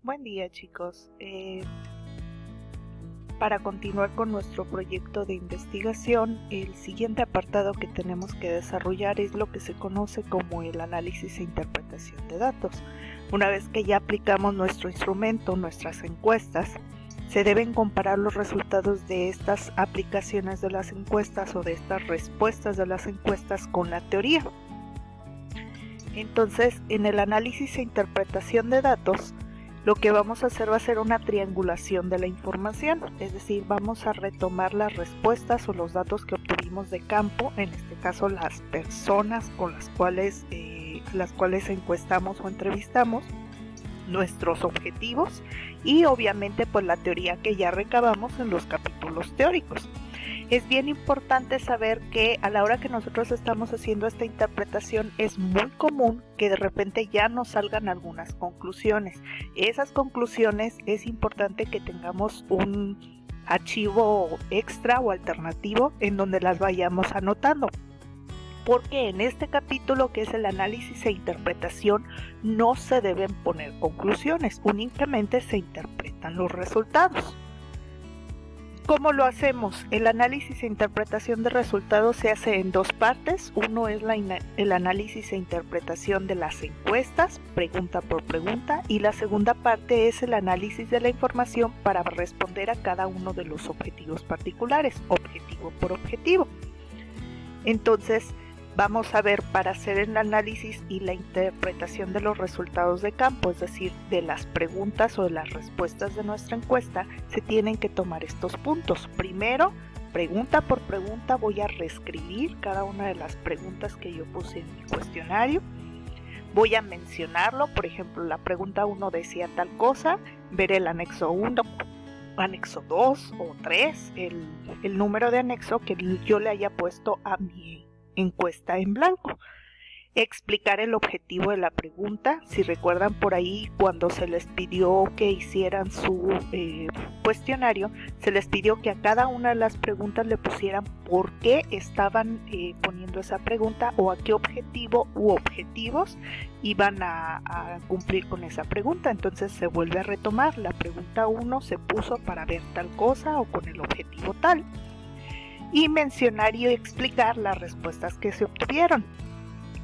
Buen día, chicos. Para continuar con nuestro proyecto de investigación, el siguiente apartado que tenemos que desarrollar es lo que se conoce como el análisis e interpretación de datos. Una vez que ya aplicamos nuestro instrumento, nuestras encuestas, se deben comparar los resultados de estas aplicaciones de las encuestas o de estas respuestas de las encuestas con la teoría. Entonces, en el análisis e interpretación de datos, lo que vamos a hacer va a ser una triangulación de la información, es decir, vamos a retomar las respuestas o los datos que obtuvimos de campo, en este caso las personas con las cuales encuestamos o entrevistamos, nuestros objetivos y obviamente pues la teoría que ya recabamos en los capítulos teóricos. Es bien importante saber que a la hora que nosotros estamos haciendo esta interpretación es muy común que de repente ya nos salgan algunas conclusiones. Esas conclusiones es importante que tengamos un archivo extra o alternativo en donde las vayamos anotando. Porque en este capítulo, que es el análisis e interpretación, no se deben poner conclusiones, únicamente se interpretan los resultados. ¿Cómo lo hacemos? El análisis e interpretación de resultados se hace en dos partes. Uno es el análisis e interpretación de las encuestas, pregunta por pregunta, y la segunda parte es el análisis de la información para responder a cada uno de los objetivos particulares, objetivo por objetivo. Entonces, vamos a ver, para hacer el análisis y la interpretación de los resultados de campo, es decir, de las preguntas o de las respuestas de nuestra encuesta, se tienen que tomar estos puntos. Primero, pregunta por pregunta, voy a reescribir cada una de las preguntas que yo puse en mi cuestionario. Voy a mencionarlo, por ejemplo, la pregunta 1 decía tal cosa, veré el anexo 1, anexo 2 o 3, el número de anexo que yo le haya puesto a mi encuesta en blanco. Explicar el objetivo de la pregunta. Si recuerdan por ahí, cuando se les pidió que hicieran su cuestionario, se les pidió que a cada una de las preguntas le pusieran por qué estaban poniendo esa pregunta o a qué objetivo u objetivos iban a cumplir con esa pregunta. Entonces se vuelve a retomar. La pregunta 1 se puso para ver tal cosa o con el objetivo tal. Y mencionar y explicar las respuestas que se obtuvieron,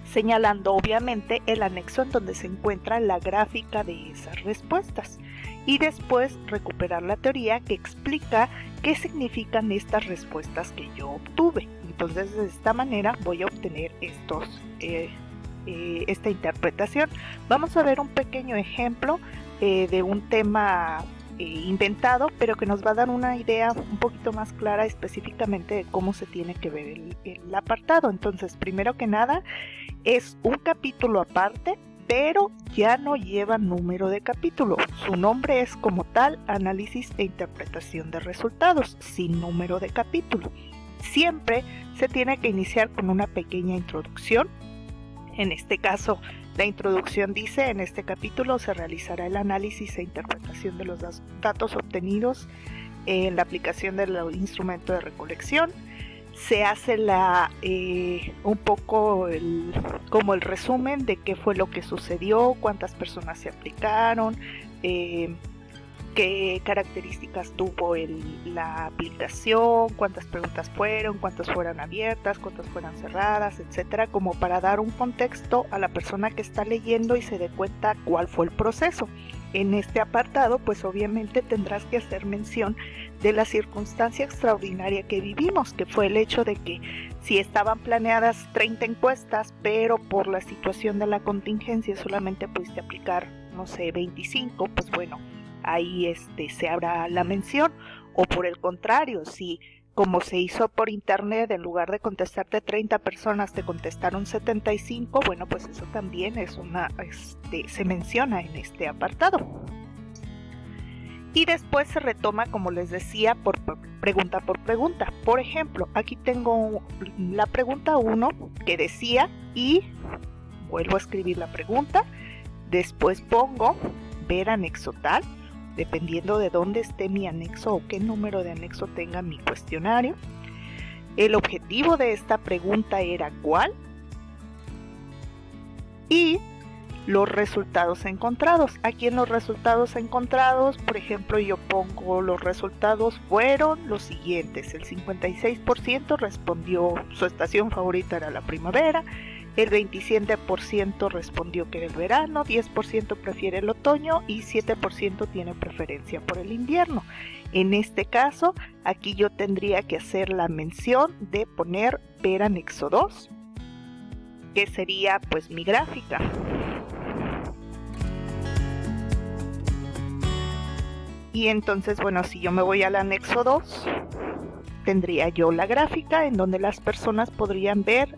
señalando obviamente el anexo en donde se encuentra la gráfica de esas respuestas, y después recuperar la teoría que explica qué significan estas respuestas que yo obtuve. Entonces, de esta manera voy a obtener esta interpretación. Vamos a ver un pequeño ejemplo de un tema inventado, pero que nos va a dar una idea un poquito más clara específicamente de cómo se tiene que ver el apartado. Entonces, primero que nada, es un capítulo aparte, pero ya no lleva número de capítulo. Su nombre es como tal, análisis e interpretación de resultados, sin número de capítulo. Siempre se tiene que iniciar con una pequeña introducción. En este caso, la introducción dice: en este capítulo se realizará el análisis e interpretación de los datos obtenidos en la aplicación del instrumento de recolección. Se hace un poco como el resumen de qué fue lo que sucedió, cuántas personas se aplicaron, qué características tuvo la aplicación, cuántas preguntas fueron, cuántas fueron abiertas, cuántas fueron cerradas, etcétera, como para dar un contexto a la persona que está leyendo y se dé cuenta cuál fue el proceso. En este apartado, pues obviamente tendrás que hacer mención de la circunstancia extraordinaria que vivimos, que fue el hecho de que si estaban planeadas 30 encuestas, pero por la situación de la contingencia solamente pudiste aplicar, 25, pues bueno, ahí se habrá la mención. O por el contrario, si como se hizo por internet, en lugar de contestarte 30 personas te contestaron 75, bueno, pues eso también es se menciona en este apartado. Y después se retoma, como les decía, por pregunta por pregunta. Por ejemplo, aquí tengo la pregunta 1 que decía, y vuelvo a escribir la pregunta, después pongo ver anexo tal, dependiendo de dónde esté mi anexo o qué número de anexo tenga mi cuestionario. El objetivo de esta pregunta era cuál. Y los resultados encontrados. Aquí en los resultados encontrados, por ejemplo, yo pongo los resultados fueron los siguientes. El 56% respondió su estación favorita era la primavera, el 27% respondió que era el verano, 10% prefiere el otoño y 7% tiene preferencia por el invierno. En este caso, aquí yo tendría que hacer la mención de poner ver anexo 2, que sería pues mi gráfica. Y entonces, bueno, si yo me voy al anexo 2, tendría yo la gráfica en donde las personas podrían ver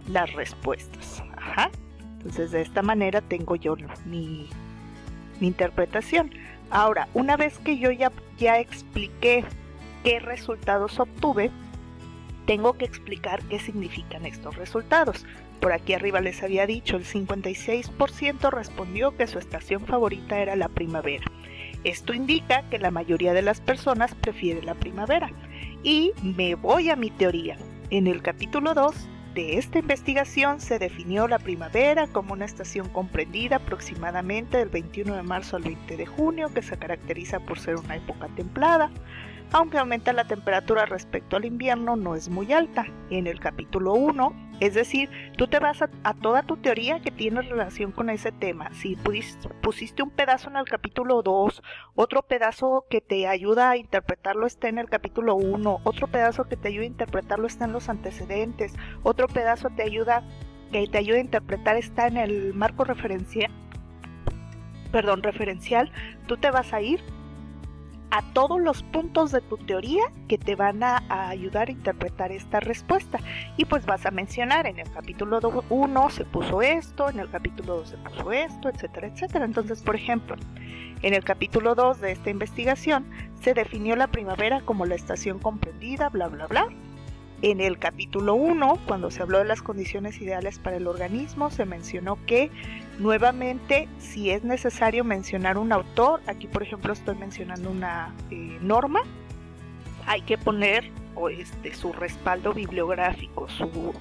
las respuestas. Entonces, de esta manera tengo yo mi interpretación. Ahora, una vez que yo ya expliqué qué resultados obtuve, tengo que explicar qué significan estos resultados. Por aquí arriba les había dicho, el 56% respondió que su estación favorita era la primavera. Esto indica que la mayoría de las personas prefiere la primavera. Y me voy a mi teoría. En el capítulo 2 de esta investigación se definió la primavera como una estación comprendida aproximadamente del 21 de marzo al 20 de junio, que se caracteriza por ser una época templada. Aunque aumenta la temperatura respecto al invierno, no es muy alta. En el capítulo 1, es decir, tú te vas a toda tu teoría que tiene relación con ese tema. Si pusiste un pedazo en el capítulo 2, otro pedazo que te ayuda a interpretarlo está en el capítulo 1, otro pedazo que te ayuda a interpretarlo está en los antecedentes, otro pedazo que te ayuda a interpretar está en el marco referencial, tú te vas a ir a todos los puntos de tu teoría que te van a ayudar a interpretar esta respuesta. Y pues vas a mencionar, en el capítulo 1 se puso esto, en el capítulo 2 se puso esto, etcétera, etcétera. Entonces, por ejemplo, en el capítulo 2 de esta investigación se definió la primavera como la estación comprendida, bla, bla, bla. En el capítulo 1, cuando se habló de las condiciones ideales para el organismo, se mencionó que nuevamente, si es necesario mencionar un autor, aquí por ejemplo estoy mencionando una norma, hay que poner su respaldo bibliográfico, su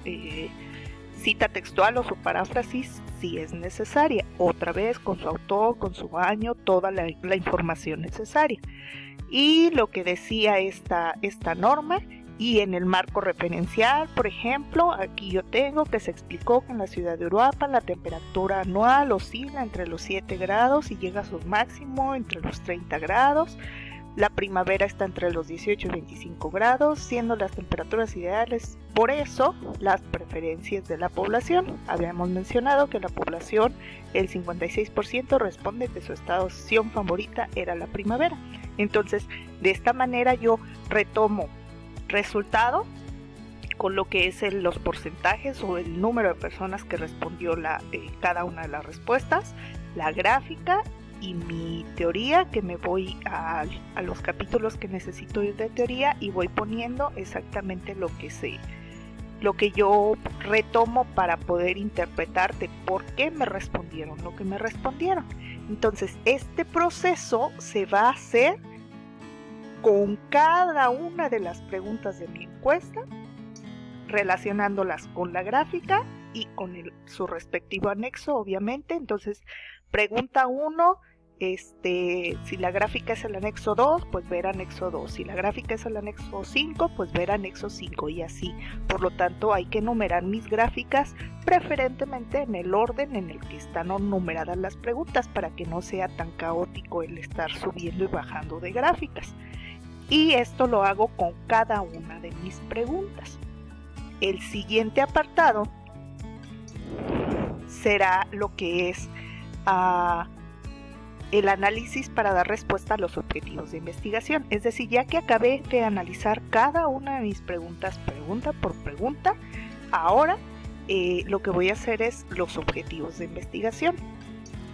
cita textual o su paráfrasis si es necesaria, otra vez con su autor, con su año, toda la información necesaria. Y lo que decía esta norma. Y en el marco referencial, por ejemplo, aquí yo tengo que se explicó que en la ciudad de Uruapan la temperatura anual oscila entre los 7 grados y llega a su máximo entre los 30 grados. La primavera está entre los 18 y 25 grados, siendo las temperaturas ideales. Por eso, las preferencias de la población. Habíamos mencionado que la población, el 56% responde que su estación favorita era la primavera. Entonces, de esta manera yo retomo resultado con lo que es los porcentajes o el número de personas que respondió cada una de las respuestas, la gráfica y mi teoría, que me voy a los capítulos que necesito ir de teoría y voy poniendo exactamente lo que yo retomo para poder interpretar de por qué me respondieron lo que me respondieron. Entonces, este proceso se va a hacer con cada una de las preguntas de mi encuesta, relacionándolas con la gráfica y con su respectivo anexo, obviamente. Entonces, pregunta 1, si la gráfica es el anexo 2, pues ver anexo 2. Si la gráfica es el anexo 5, pues ver anexo 5 y así. Por lo tanto, hay que numerar mis gráficas preferentemente en el orden en el que están numeradas las preguntas para que no sea tan caótico el estar subiendo y bajando de gráficas. Y esto lo hago con cada una de mis preguntas. El siguiente apartado será lo que es el análisis para dar respuesta a los objetivos de investigación. Es decir, ya que acabé de analizar cada una de mis preguntas, pregunta por pregunta, ahora lo que voy a hacer es los objetivos de investigación.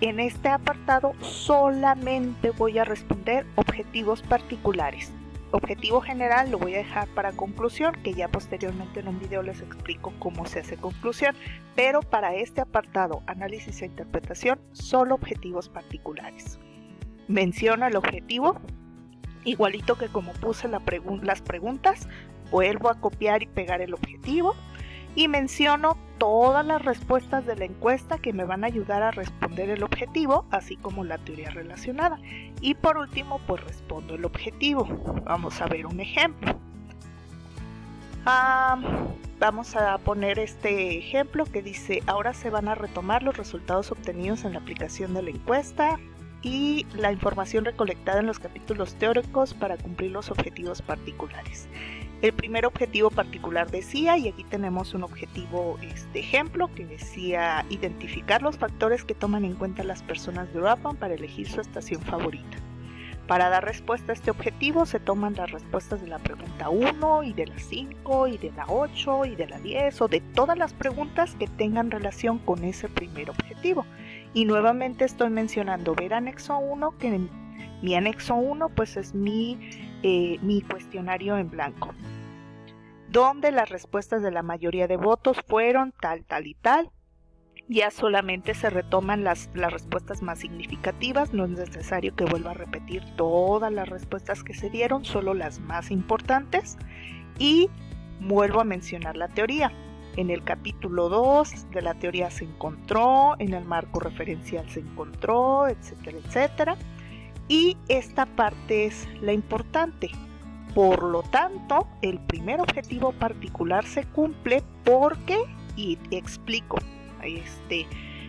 En este apartado solamente voy a responder objetivos particulares. Objetivo general lo voy a dejar para conclusión, que ya posteriormente en un video les explico cómo se hace conclusión, pero para este apartado, análisis e interpretación, solo objetivos particulares. Menciono el objetivo, igualito que como puse las preguntas, vuelvo a copiar y pegar el objetivo y menciono todas las respuestas de la encuesta que me van a ayudar a responder el objetivo, así como la teoría relacionada. Y por último, pues respondo el objetivo. Vamos a ver un ejemplo. Vamos a poner este ejemplo que dice: ahora se van a retomar los resultados obtenidos en la aplicación de la encuesta y la información recolectada en los capítulos teóricos para cumplir los objetivos particulares. El primer objetivo particular decía, y aquí tenemos un objetivo ejemplo que decía: identificar los factores que toman en cuenta las personas de Uruapan para elegir su estación favorita. Para dar respuesta a este objetivo se toman las respuestas de la pregunta 1 y de la 5 y de la 8 y de la 10 o de todas las preguntas que tengan relación con ese primer objetivo. Y nuevamente estoy mencionando ver anexo 1, que mi anexo 1 pues es mi cuestionario en blanco, donde las respuestas de la mayoría de votos fueron tal, tal y tal. Ya solamente se retoman las respuestas más significativas, no es necesario que vuelva a repetir todas las respuestas que se dieron, solo las más importantes. Y vuelvo a mencionar la teoría. En el capítulo 2 de la teoría se encontró, en el marco referencial se encontró, etcétera, etcétera. Y esta parte es la importante. Por lo tanto, el primer objetivo particular se cumple porque, y explico,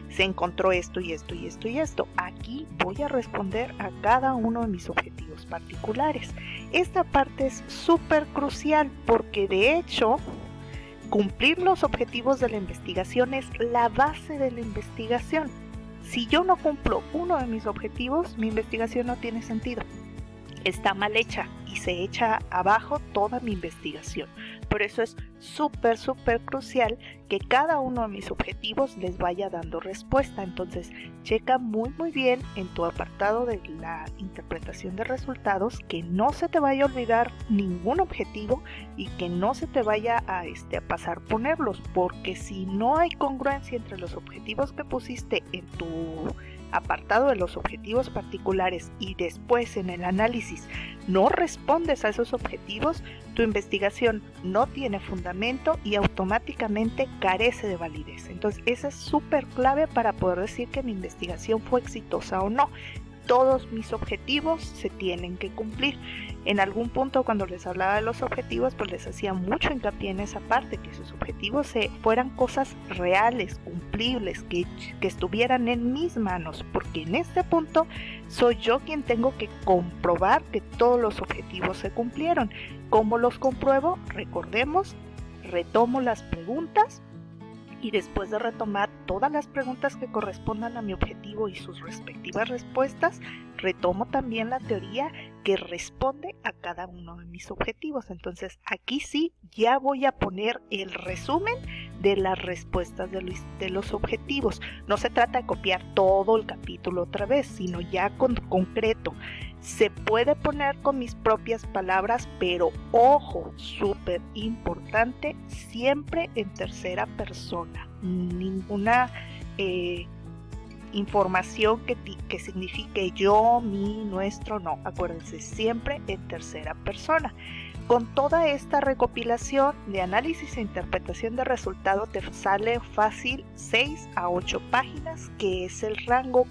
se encontró esto y esto y esto y esto. Aquí voy a responder a cada uno de mis objetivos particulares. Esta parte es súper crucial porque de hecho cumplir los objetivos de la investigación es la base de la investigación. Si yo no cumplo uno de mis objetivos, mi investigación no tiene sentido. Está mal hecha y se echa abajo toda mi investigación. Por eso es súper crucial que cada uno de mis objetivos les vaya dando respuesta. Entonces, checa muy bien en tu apartado de la interpretación de resultados que no se te vaya a olvidar ningún objetivo y que no se te vaya a pasar ponerlos, porque si no hay congruencia entre los objetivos que pusiste en tu apartado de los objetivos particulares y después en el análisis no respondes a esos objetivos, tu investigación no tiene fundamento y automáticamente carece de validez. Entonces, esa es súper clave para poder decir que mi investigación fue exitosa o no. Todos mis objetivos se tienen que cumplir. En algún punto cuando les hablaba de los objetivos, pues les hacía mucho hincapié en esa parte, que sus objetivos fueran cosas reales, cumplibles, que estuvieran en mis manos, porque en este punto soy yo quien tengo que comprobar que todos los objetivos se cumplieron. ¿Cómo los compruebo? Recordemos, retomo las preguntas. Y después de retomar todas las preguntas que correspondan a mi objetivo y sus respectivas respuestas, retomo también la teoría que responde a cada uno de mis objetivos. Entonces, aquí sí ya voy a poner el resumen de las respuestas de los objetivos. No se trata de copiar todo el capítulo otra vez, sino ya concreto. Se puede poner con mis propias palabras, pero ojo, súper importante, siempre en tercera persona. Ninguna información que signifique yo, mi, nuestro, no. Acuérdense, siempre en tercera persona. Con toda esta recopilación de análisis e interpretación de resultado te sale fácil 6 a 8 páginas, que es el rango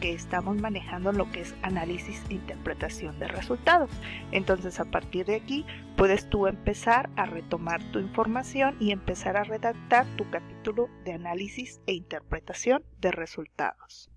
que estamos manejando en lo que es análisis e interpretación de resultados. Entonces, a partir de aquí puedes tú empezar a retomar tu información y empezar a redactar tu capítulo de análisis e interpretación de resultados.